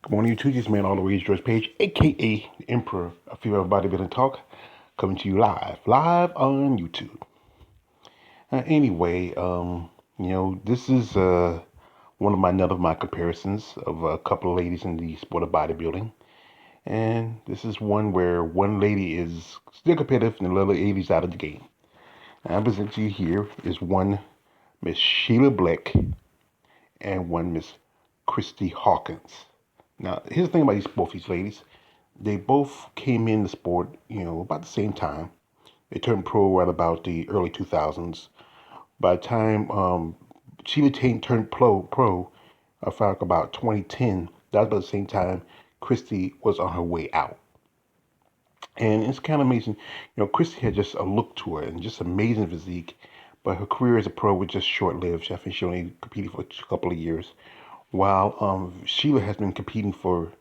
Good morning, YouTube. This man all the way is George Page, aka the Emperor of Female Bodybuilding Talk, coming to you live on YouTube. This is none of my comparisons of a couple of ladies in the sport of bodybuilding, and this is one where one lady is still competitive and the other lady's out of the game. And I present to you here is one Miss Sheila Bleck and one Miss Kristy Hawkins. Now, here's the thing about both these ladies. They both came in the sport, about the same time. They turned pro at about the early 2000s. By the time Sheila turned pro, I found about 2010. That was about the same time Kristy was on her way out. And it's kind of amazing. Kristy had just a look to her and just amazing physique. But her career as a pro was just short-lived. I think she only competed for a couple of years. While Sheila has been competing for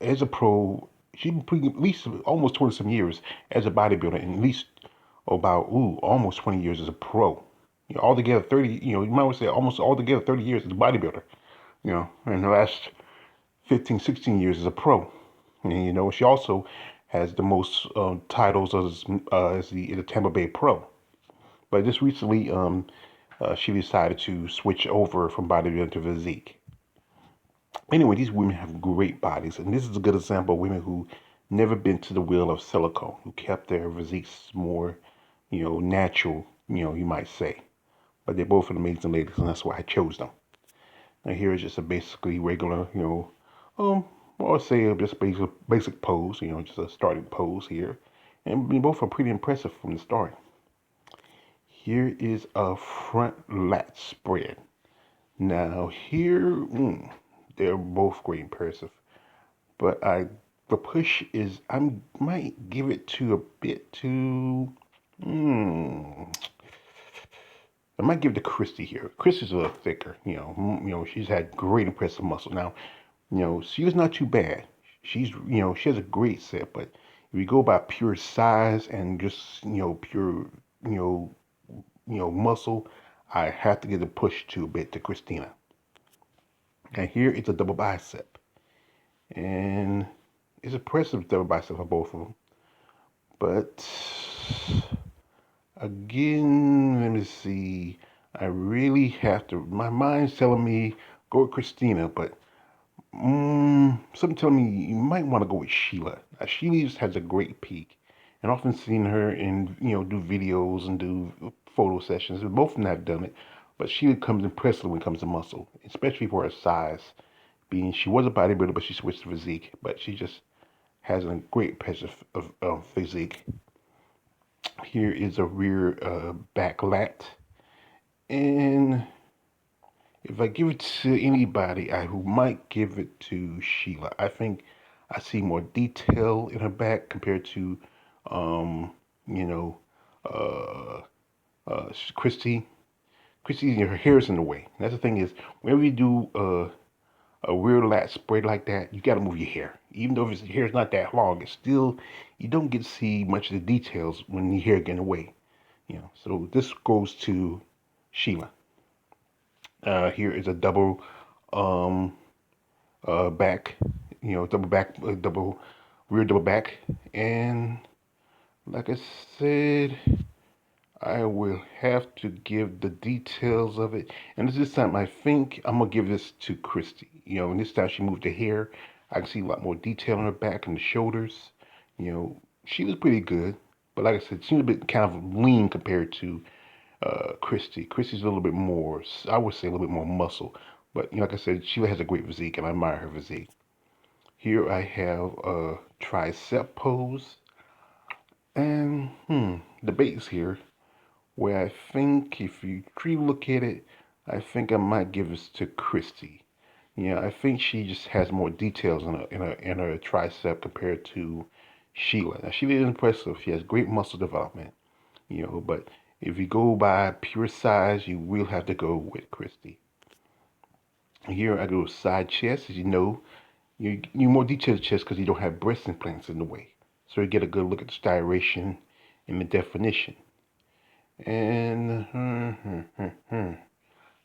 as a pro, she's been putting at least almost 20 some years as a bodybuilder, and at least about almost 20 years as a pro. Altogether 30. You might want to say almost altogether 30 years as a bodybuilder. And the last 15, 16 years as a pro. And she also has the most titles as the Tampa Bay Pro. But just recently, she decided to switch over from bodybuilding to physique. Anyway, these women have great bodies, and this is a good example of women who never been to the wheel of silicone, who kept their physiques more, natural, you might say. But they're both amazing ladies, and that's why I chose them. Now here is just a basically regular, or say just basic pose, just a starting pose here. And both are pretty impressive from the start. Here is a front lat spread. Now here, they're both great impressive. But the push is, I might give it to a bit to, I might give it to Kristy here. Kristy's a little thicker, she's had great impressive muscle. Now, she was not too bad. She's, she has a great set, but if you go by pure size and just, pure, muscle, I have to give the push to a bit to Christina. And here it's a double bicep. And it's impressive double bicep for both of them. But again, let me see. I really have to. My mind's telling me go with Christina, but something telling me you might want to go with Sheila. Now, Sheila just has a great peak, and often seen her in do videos and do photo sessions. Both of them have done it, but Sheila comes impressive when it comes to muscle, especially for her size. Being she was a bodybuilder, but she switched to physique. But she just has a great impressive of physique. Here is a rear back lat. And if I give it to anybody, I might give it to Sheila. I think I see more detail in her back compared to, you know, uh, Kristy. Kristy, her hair's in the way. That's the thing is, whenever you do a rear lat spread like that, you got to move your hair. Even though if your hair's not that long, it's still, you don't get to see much of the details when your hair getting away. So this goes to Sheila. Here is a double um, back, double rear double back, and like I said, I will have to give the details of it. And this time, I think I'm gonna give this to Kristy. And this time she moved her hair. I can see a lot more detail on her back and the shoulders. She was pretty good, but like I said, she was a bit kind of lean compared to Kristy. Kristy's a little bit more, I would say, a little bit more muscle. But like I said, Sheila has a great physique, and I admire her physique. Here I have a tricep pose, and the base here, where I think if you truly look at it, I think I might give this to Kristy. I think she just has more details in her tricep compared to Sheila. Now Sheila is impressive. She has great muscle development. But if you go by pure size, you will have to go with Kristy. Here I go side chest. As you more detailed chest because you don't have breast implants in the way. So you get a good look at the striation and the definition. And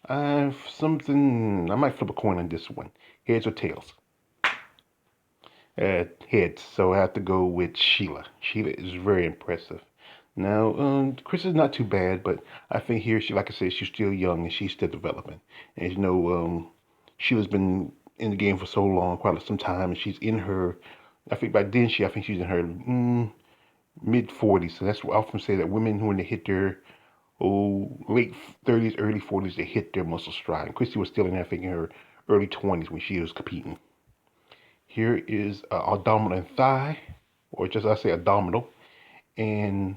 I've something. I might flip a coin on this one. Heads or tails? Heads. So I have to go with Sheila. Sheila is very impressive. Now, Chris is not too bad, but I think here she, like I said, she's still young and she's still developing. And you know, Sheila's been in the game for so long, quite some time, and she's in her. I think by then I think she's in her mid 40s. So that's what I often say that women when they hit their late 30s, early 40s, they hit their muscle stride. And Kristy was still in, I think, in her early 20s when she was competing. Here is abdominal and thigh, or just I say abdominal, and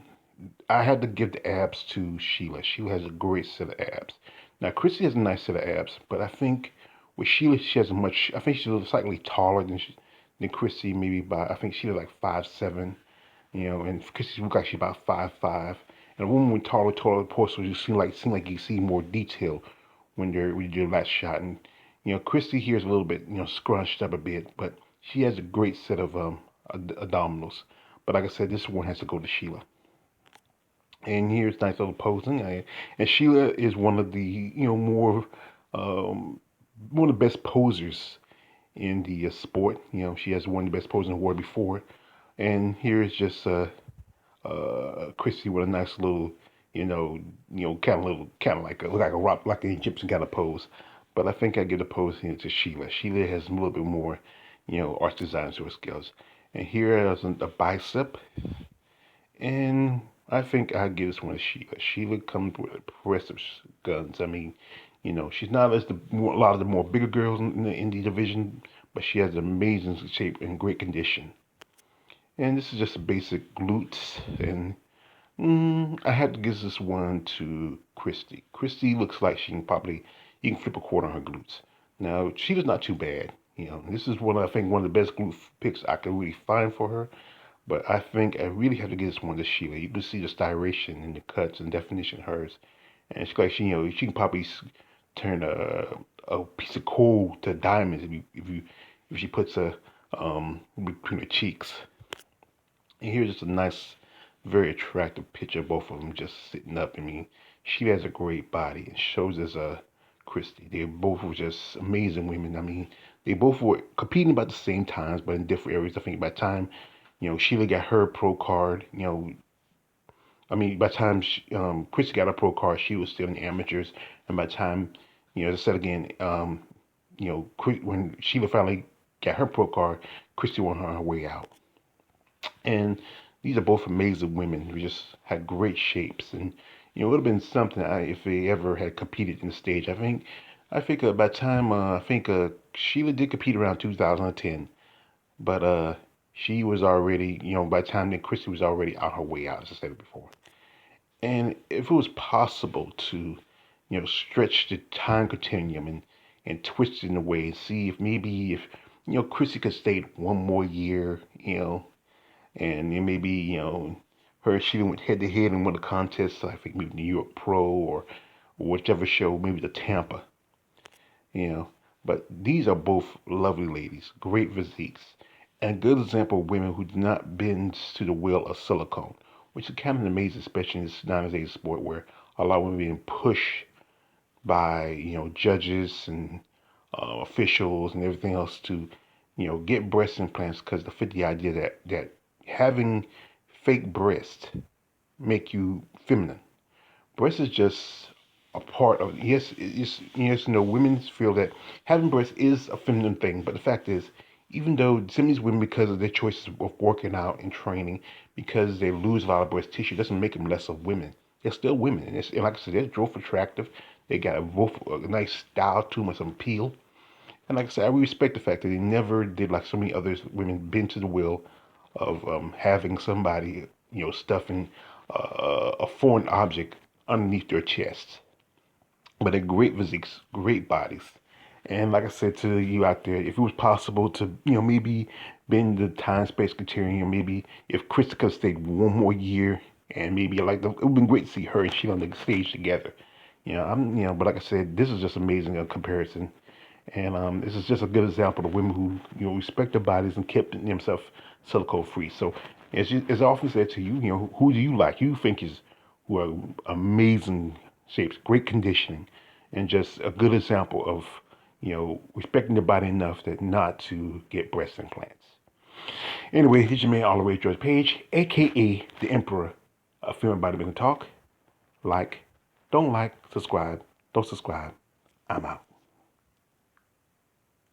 I had to give the abs to Sheila. Sheila has a great set of abs. Now, Kristy has a nice set of abs, but I think with Sheila, she has a much. I think she's slightly taller than Kristy, maybe by. I think she's like 5'7", and Kristy looks like she's about 5'5". And a woman with taller torso, you seem like you see more detail when you do that shot. And Kristy here is a little bit scrunched up a bit, but she has a great set of abdominals. But like I said, this one has to go to Sheila. And here's nice little posing. And Sheila is one of the more um, one of the best posers in the sport. She has won the best posing award before. And here is just Kristy with a nice little kind of like a rock, like an Egyptian kind of pose. But I think I give the pose here to Sheila. Sheila has a little bit more art design sort of skills. And here is a bicep. And I think I give this one to Sheila. Sheila comes with impressive guns. I mean, she's not as a lot of the more bigger girls in the indie division, but she has amazing shape and great condition. And this is just a basic glutes. And I had to give this one to Kristy. Kristy looks like you can flip a quarter on her glutes. Now, Sheila's not too bad. This is I think one of the best glute picks I could really find for her. But I think I really have to give this one to Sheila. You can see the styration and the cuts and definition of hers. And it's like she can probably turn a piece of coal to diamonds if she puts a between her cheeks. And here's just a nice, very attractive picture of both of them just sitting up. I mean, she has a great body and shows as a Kristy. They both were just amazing women. I mean, they both were competing about the same times, but in different areas. I think by the time Sheila got her pro card. I mean, by the time Kristy got her pro card, she was still in the amateurs. And by the time, as I said again, when Sheila finally got her pro card, Kristy went on her way out. And these are both amazing women who just had great shapes. And, it would have been something if they ever had competed in the stage. I think by the time, Sheila did compete around 2010. But she was already, by the time that Kristy was already on her way out, as I said before. And if it was possible to, stretch the time continuum and twist it in a way and see if maybe if, Kristy could stay one more year, and then maybe, her she went head to head in one of the contests, I think maybe New York Pro or whichever show, maybe the Tampa, you know. But these are both lovely ladies, great physiques, and a good example of women who do not bend to the will of silicone, which is kind of amazing, especially in this nowadays sport where a lot of women are being pushed by judges and officials and everything else to get breast implants because they fit the idea that having fake breasts make you feminine. Breast is just a part of yes, women feel that having breasts is a feminine thing, but the fact is, even though some of these women, because of their choices of working out and training, because they lose a lot of breast tissue, doesn't make them less of women. They're still women, and like I said, they're both attractive. They got a nice style to them, some appeal. And like I said, I respect the fact that they never did like so many others women bend to the will of having somebody, stuffing a foreign object underneath their chest. But they're great physiques, great bodies. And like I said to you out there, if it was possible to, maybe bend the time space continuum, maybe if Krista could stayed one more year, and maybe it would have been great to see her and Sheila on the stage together. But like I said, this is just amazing comparison. And this is just a good example of women who, respect their bodies and kept themselves silicone free. So, as I often said to you, who do you like? Who you think who are amazing shapes, great conditioning, and just a good example of, respecting the body enough that not to get breast implants. Anyway, this is your man all the way George Page, aka the Emperor of Film Body Building Talk. Like, don't like, subscribe, don't subscribe. I'm out.